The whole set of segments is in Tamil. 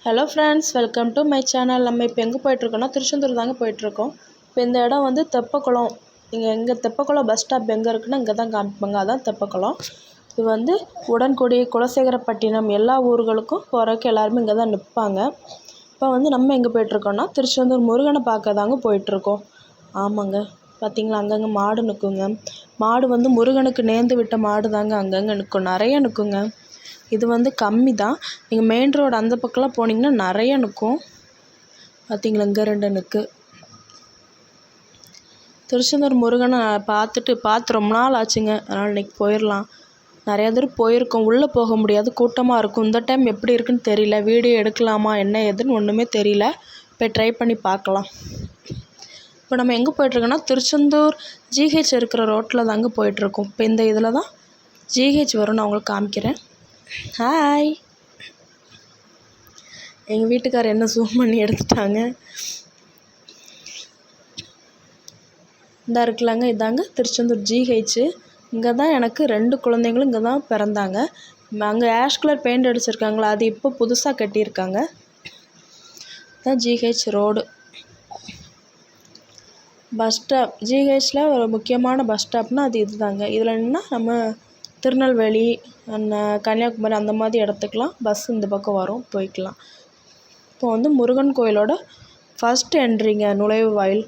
Hello friends, welcome to my channel. நம்ம இப்போ எங்கே போயிட்டுருக்கோன்னா திருச்செந்தூர் தாங்க போயிட்டுருக்கோம். இப்போ இந்த இடம் வந்து தெப்பக்குளம். இங்கே தெப்பக்குளம் பஸ் ஸ்டாப் எங்கே இருக்குன்னா இங்கே தான் காமிப்பாங்க. அதான் தெப்பக்குளம். இது வந்து உடன்குடி, குலசேகரப்பட்டினம் எல்லா ஊர்களுக்கும் போகிறதுக்கு எல்லாருமே இங்கே தான் நிற்பாங்க. இப்போ வந்து நம்ம எங்கே போயிட்டுருக்கோன்னா திருச்செந்தூர் முருகனை பார்க்க தாங்க போயிட்டுருக்கோம். ஆமாங்க, பார்த்திங்களா அங்கங்கே மாடு நிற்குங்க. மாடு வந்து முருகனுக்கு நேர்ந்து விட்ட மாடு தாங்க அங்கங்கே நிற்கும், நிறைய நிற்குங்க. இது வந்து கம்மி தான். நீங்கள் மெயின் ரோடு அந்த பக்கம்லாம் போனீங்கன்னா நிறைய நிற்கும். பார்த்திங்களா இங்கே 2 நிற்கு. திருச்செந்தூர் முருகனை பார்த்து ரொம்ப நாள் ஆச்சுங்க. அதனால் இன்றைக்கி போயிடலாம். நிறையா தூரம் போயிருக்கோம், உள்ளே போக முடியாது, கூட்டமாக இருக்கும். இந்த டைம் எப்படி இருக்குன்னு தெரியல, வீடியோ எடுக்கலாமா என்ன ஏதுன்னு ஒன்றுமே தெரியல. இப்போ ட்ரை பண்ணி பார்க்கலாம். இப்போ நம்ம எங்கே போயிட்டுருக்கோன்னா திருச்செந்தூர் ஜிஹெச் இருக்கிற ரோட்டில் தாங்க போயிட்டுருக்கோம். இப்போ இந்த இதில் தான் ஜிஹெச் வரும், நான் உங்களுக்கு காமிக்கிறேன். ஹாய், எங்கள் வீட்டுக்காரர் என்ன ஜூம் பண்ணி எடுத்துட்டாங்க. இந்த இருக்குல்லங்க, இதாங்க திருச்செந்தூர் ஜிஹெச். இங்கே தான் எனக்கு 2 குழந்தைங்களும் இங்கே தான் பிறந்தாங்க. அங்கே ஆஷ் கலர் பெயிண்ட் அடிச்சிருக்காங்களா, அது இப்போ புதுசாக கட்டியிருக்காங்க. இதுதான் ஜிஹெச் ரோடு. பஸ் ஸ்டாப் ஜிஹெச்சில் ஒரு முக்கியமான பஸ் ஸ்டாப்னால் அது இது தாங்க. இதில் என்னன்னா நம்ம திருநெல்வேலி, கன்னியாகுமரி அந்த மாதிரி இடத்துக்குலாம் பஸ் இந்த பக்கம் வரும், போய்க்கலாம். இப்போ வந்து முருகன் கோயிலோட ஃபஸ்ட் என்ட்ரிங்க, நுழைவு வாயில்.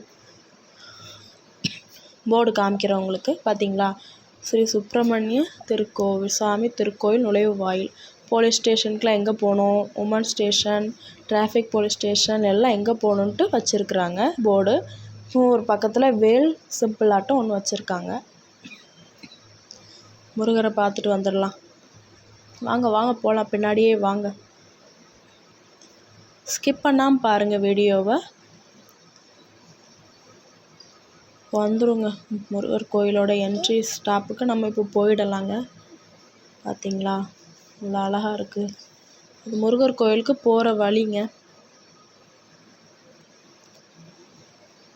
போர்டு காமிக்கிறவங்களுக்கு பார்த்தீங்களா, ஸ்ரீ சுப்பிரமணிய சாமி திருக்கோயில் நுழைவு வாயில். போலீஸ் ஸ்டேஷனுக்குலாம் எங்கே போகணும், woman station, traffic police station எல்லாம் எங்கே போகணுன்ட்டு வச்சுருக்குறாங்க போர்டு. ஒரு பக்கத்தில் வேல் சிம்பிள் ஆட்டம் ஒன்று வச்சுருக்காங்க. முருகரை பார்த்துட்டு வந்துடலாம். வாங்க வாங்க போகலாம், பின்னாடியே வாங்க. ஸ்கிப் பண்ணாமல் பாருங்கள் வீடியோவை. வந்துருங்க முருகர் கோயிலோட என்ட்ரி ஸ்டாப்புக்கு நம்ம இப்போ போயிடலாங்க. பார்த்தீங்களா இவ்வளோ அழகாக இருக்குது. இது முருகர் கோயிலுக்கு போகிற வழிங்க.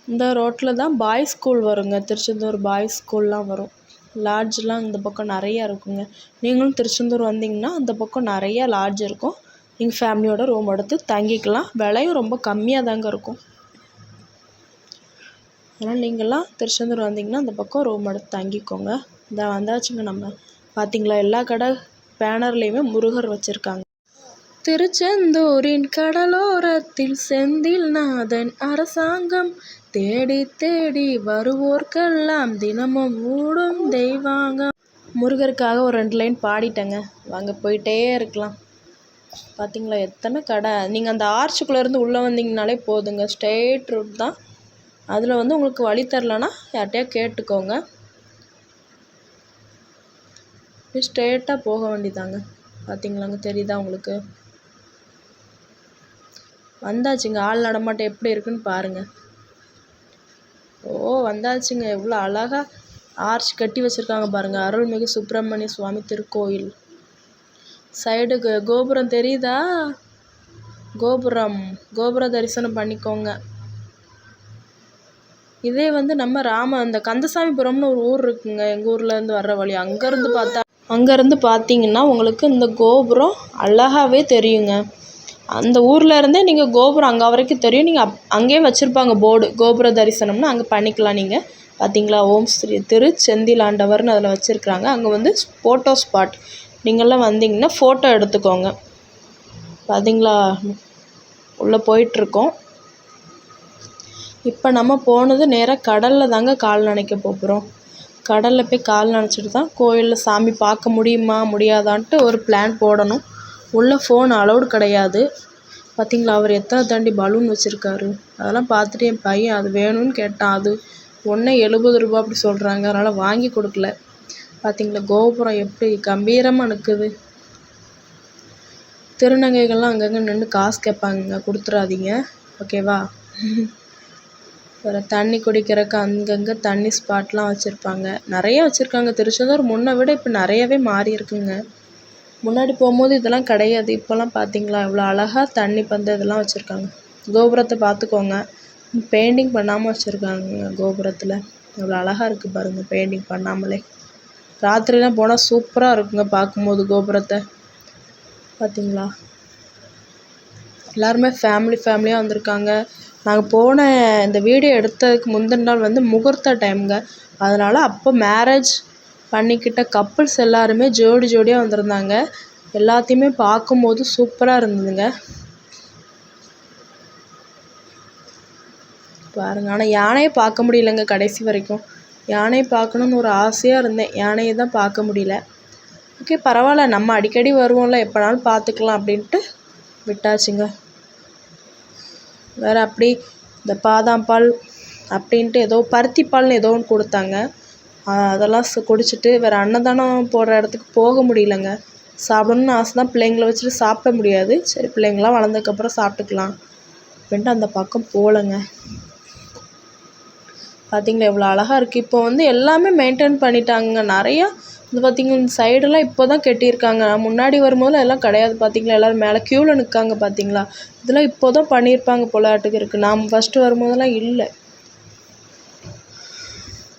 இந்த ரோட்டில் தான் பாய்ஸ் ஸ்கூல் வருங்க, திருச்செந்தூர் பாய்ஸ் ஸ்கூல்லாம் வரும். லாட்ஜெலாம் இந்த பக்கம் நிறையா இருக்குங்க. நீங்களும் திருச்செந்தூர் வந்தீங்கன்னா அந்த பக்கம் நிறையா லாட்ஜ் இருக்கும். நீங்கள் ஃபேமிலியோட ரூம் எடுத்து தங்கிக்கலாம். விலையும் ரொம்ப கம்மியாக தாங்க இருக்கும். அதனால் நீங்கள்லாம் திருச்செந்தூர் வந்தீங்கன்னா அந்த பக்கம் ரூம் எடுத்து தங்கிக்கோங்க. இந்த வந்தாச்சுங்க நம்ம. பார்த்தீங்களா எல்லா கடை பேனர்லேயுமே முருகர் வச்சுருக்காங்க. திருச்செந்தூரின் கடலோரத்தில் செந்தில் நாதன் அரசாங்கம் தேடி தேடி வருவோர்க்கெல்லாம் தினமும் ஊடும் தெய்வாங்கம். முருகருக்காக ஒரு 2 லைன் பாடிட்டேங்க. வாங்க போயிட்டே இருக்கலாம். பார்த்தீங்களா எத்தனை கடை. நீங்கள் அந்த ஆர்ச்சுக்குள்ளேருந்து உள்ளே வந்தீங்கனாலே போதுங்க, ஸ்ட்ரெயிட் ரூட் தான். அதில் வந்து உங்களுக்கு வழி தரலன்னா யார்கிட்டயா கேட்டுக்கோங்க. ஸ்ட்ரெயிட்டாக போக வேண்டியதாங்க. பார்த்தீங்களாங்க, தெரியுதா உங்களுக்கு. வந்தாச்சுங்க. ஆள் நடமாட்டம் எப்படி இருக்குன்னு பாருங்கள். வந்தாச்சுங்க. எவ்வளோ அழகாக ஆர்ச் கட்டி வச்சுருக்காங்க பாருங்கள். அருள்மிகு சுப்பிரமணிய சுவாமி திருக்கோயில். சைடுக்கு கோபுரம் தெரியுதா, கோபுர தரிசனம் பண்ணிக்கோங்க. இதே வந்து நம்ம அந்த கந்தசாமிபுரம்னு ஒரு ஊர் இருக்குங்க, எங்கள் ஊர்லேருந்து வர்ற வழி. அங்கேருந்து பார்த்தீங்கன்னா உங்களுக்கு இந்த கோபுரம் அழகாகவே தெரியுங்க. அந்த ஊரில் இருந்தே நீங்கள் கோபுரம் அங்கே வரைக்கும் தெரியும். நீங்கள் அங்கேயே வச்சுருப்பாங்க போர்டு, கோபுர தரிசனம்னு அங்கே பண்ணிக்கலாம் நீங்கள். பார்த்தீங்களா, ஓம் ஸ்ரீ திருச்செந்திலாண்டவர்னு அதில் வச்சுருக்குறாங்க. அங்கே வந்து ஃபோட்டோ ஸ்பாட். நீங்கள்லாம் வந்தீங்கன்னா ஃபோட்டோ எடுத்துக்கோங்க. பார்த்தீங்களா உள்ளே போயிட்டுருக்கோம். இப்போ நம்ம போனது நேராக கடலில் தாங்க கால் நனைக்க போகிறோம். கடலில் போய் கால் நனைச்சிட்டு தான் கோயிலில் சாமி பார்க்க முடியுமா முடியாதான்ட்டு ஒரு பிளான் போடணும். உள்ளே ஃபோன் அலௌடு கிடையாது. பார்த்திங்களா அவர் எத்தனை தாண்டி பலூன் வச்சுருக்காரு. அதெல்லாம் பார்த்துட்டு என் பையன் அது வேணும்னு கேட்டான். அது ஒன்றே 70 ரூபா அப்படி சொல்கிறாங்க. அதனால் வாங்கி கொடுக்கல. பார்த்திங்களா கோபுரம் எப்படி கம்பீரமாக நிற்குது. திருநங்கைகள்லாம் அங்கங்கே நின்று காசு கேட்பாங்க, கொடுத்துடாதீங்க ஓகேவா. வேறு தண்ணி குடிக்கிறதுக்கு அங்கங்கே தண்ணி ஸ்பாட்லாம் வச்சுருப்பாங்க, நிறைய வச்சுருக்காங்க. திருச்செந்தூர் முன்னை விட இப்போ நிறையவே மாறி இருக்குங்க. முன்னாடி போகும்போது இதெல்லாம் கிடையாது. இப்போல்லாம் பார்த்தீங்களா இவ்வளோ அழகாக தண்ணி பந்து இதெல்லாம் வச்சுருக்காங்க. கோபுரத்தை பார்த்துக்கோங்க, பெயிண்டிங் பண்ணாமல் வச்சுருக்காங்க. கோபுரத்தில் எவ்வளோ அழகாக இருக்குது பாருங்கள், பெயிண்டிங் பண்ணாமலே. ராத்திரிலாம் போனால் சூப்பராக இருக்குங்க பார்க்கும்போது கோபுரத்தை. பார்த்தீங்களா எல்லாருமே ஃபேமிலியாக வந்திருக்காங்க. நாங்கள் போன இந்த வீடியோ எடுத்ததுக்கு முந்தின நாள் வந்து முகூர்த்த டைமுங்க. அதனால் அப்போ மேரேஜ் பண்ணிக்கிட்ட கப்புள்ஸ் எல்லாருமே ஜோடியாக வந்திருந்தாங்க. எல்லாத்தையுமே பார்க்கும்போது சூப்பராக இருந்ததுங்க. பாருங்க. ஆனால் யானையை பார்க்க முடியலைங்க கடைசி வரைக்கும். யானையை பார்க்கணுன்னு ஒரு ஆசையாக இருந்தேன். யானையை தான் பார்க்க முடியல. ஓகே, பரவாயில்ல, நம்ம அடிக்கடி வருவோம்ல, எப்போனாலும் பார்த்துக்கலாம் அப்படின்ட்டு விட்டாச்சுங்க. வேறு அப்படி இந்த பாதாம் பால் அப்படின்ட்டு ஏதோ பருத்தி பால்னு ஏதோ ஒன்று கொடுத்தாங்க. அதெல்லாம் குடிச்சிட்டு வேறு அன்னதானம் போடுற இடத்துக்கு போக முடியலங்க. சாப்பிடணுன்னு ஆசை தான், பிள்ளைங்கள வச்சுட்டு சாப்பிட முடியாது. சரி, பிள்ளைங்களாம் வளர்ந்ததுக்கப்புறம் சாப்பிட்டுக்கலாம் அப்படின்ட்டு அந்த பக்கம் போகலைங்க. பார்த்திங்களா எவ்வளோ அழகாக இருக்குது. இப்போ வந்து எல்லாமே மெயின்டைன் பண்ணிட்டாங்க. நிறையா இது பார்த்திங்கன்னா இந்த சைடெல்லாம் இப்போ தான் கட்டியிருக்காங்க. முன்னாடி வரும்போதெல்லாம் எல்லாம் கிடையாது. பார்த்திங்களா எல்லோரும் மேலே க்யூவில் நிற்காங்க. பார்த்திங்களா இதெல்லாம் இப்போ தான் பண்ணியிருப்பாங்க போலாட்டுக்கு இருக்குது. நாம் ஃபஸ்ட்டு வரும்போதெல்லாம் இல்லை.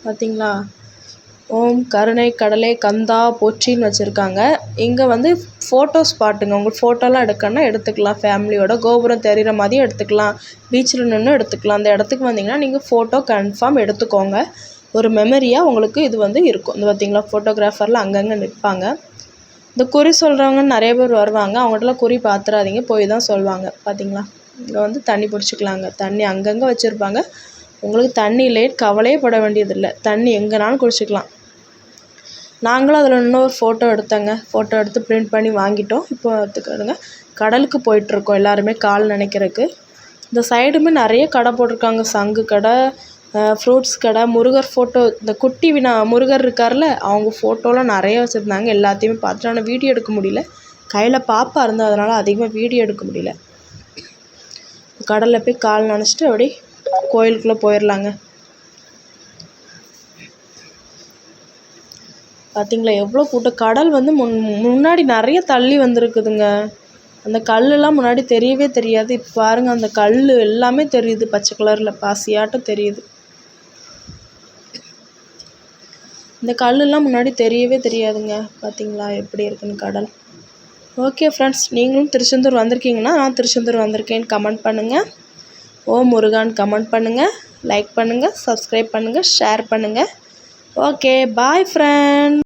பார்த்திங்களா ஓம் கருணை கடலே கந்தா போற்றின்னு வச்சுருக்காங்க. இங்கே வந்து ஃபோட்டோ ஸ்பாட்டுங்க. உங்களுக்கு ஃபோட்டோலாம் எடுக்கணும்னா எடுத்துக்கலாம். ஃபேமிலியோட கோபுரம் தெரிகிற மாதிரியும் எடுத்துக்கலாம். பீச்சில் நின்று எடுத்துக்கலாம். அந்த இடத்துக்கு வந்தீங்கன்னா நீங்கள் ஃபோட்டோ கன்ஃபார்ம் எடுத்துக்கோங்க. ஒரு மெமரியாக உங்களுக்கு இது வந்து இருக்கும். இந்த பார்த்திங்களா ஃபோட்டோகிராஃபர்லாம் அங்கங்கே நிற்பாங்க. இந்த குறி சொல்கிறவங்க நிறைய பேர் வருவாங்க. அவங்கள்ட்டலாம் குறி பார்த்துறாதீங்க, போய் தான் சொல்லுவாங்க. பார்த்திங்களா இங்கே வந்து தண்ணி பிடிச்சிக்கலாங்க. தண்ணி அங்கங்கே வச்சுருப்பாங்க. உங்களுக்கு தண்ணி இல்லைன்னு கவலையே பட வேண்டியதில்லை. தண்ணி எங்கேனாலும் குடிச்சிக்கலாம். நாங்களும் அதில் இன்னொரு ஃபோட்டோ எடுத்தோங்க. ஃபோட்டோ எடுத்து பிரிண்ட் பண்ணி வாங்கிட்டோம். இப்போ எடுத்துக்கிடுங்க, கடலுக்கு போயிட்டுருக்கோம் எல்லாருமே கால் நினைக்கிறதுக்கு. இந்த சைடுமே நிறைய கடை போட்டிருக்காங்க. சங்கு கடை, ஃப்ரூட்ஸ் கடை, முருகர் ஃபோட்டோ, இந்த குட்டி முருகர் இருக்கார்ல அவங்க ஃபோட்டோலாம் நிறைய வச்சுருந்தாங்க. எல்லாத்தையுமே பார்த்துட்டு ஆனால் வீடியோ எடுக்க முடியல. கையில் பாப்பா இருந்தது, அதனால் அதிகமாக வீடியோ எடுக்க முடியல. கடலில் போய் கால் நினச்சிட்டு அப்படியே கோயிலுக்குள்ளே போயிடலாங்க. பார்த்திங்களா எவ்வளோ கூட்டம். கடல் வந்து முன்னாடி நிறைய தள்ளி வந்திருக்குதுங்க. அந்த கல்லெல்லாம் முன்னாடி தெரியவே தெரியாது. இப்போ பாருங்கள், அந்த கல் எல்லாமே தெரியுது. பச்சை கலரில் பாசியாட்டம் தெரியுது. இந்த கல்லெல்லாம் முன்னாடி தெரியவே தெரியாதுங்க. பார்த்திங்களா எப்படி இருக்குன்னு கடல். ஓகே ஃப்ரெண்ட்ஸ், நீங்களும் திருச்செந்தூர் வந்திருக்கீங்கன்னா நான் திருச்செந்தூர் வந்திருக்கேன்னு கமெண்ட் பண்ணுங்கள். ஓம் முருகான்னு கமெண்ட் பண்ணுங்கள், லைக் பண்ணுங்கள், சப்ஸ்கிரைப் பண்ணுங்கள், ஷேர் பண்ணுங்கள். ஓகே, பாய் ஃப்ரெண்ட்.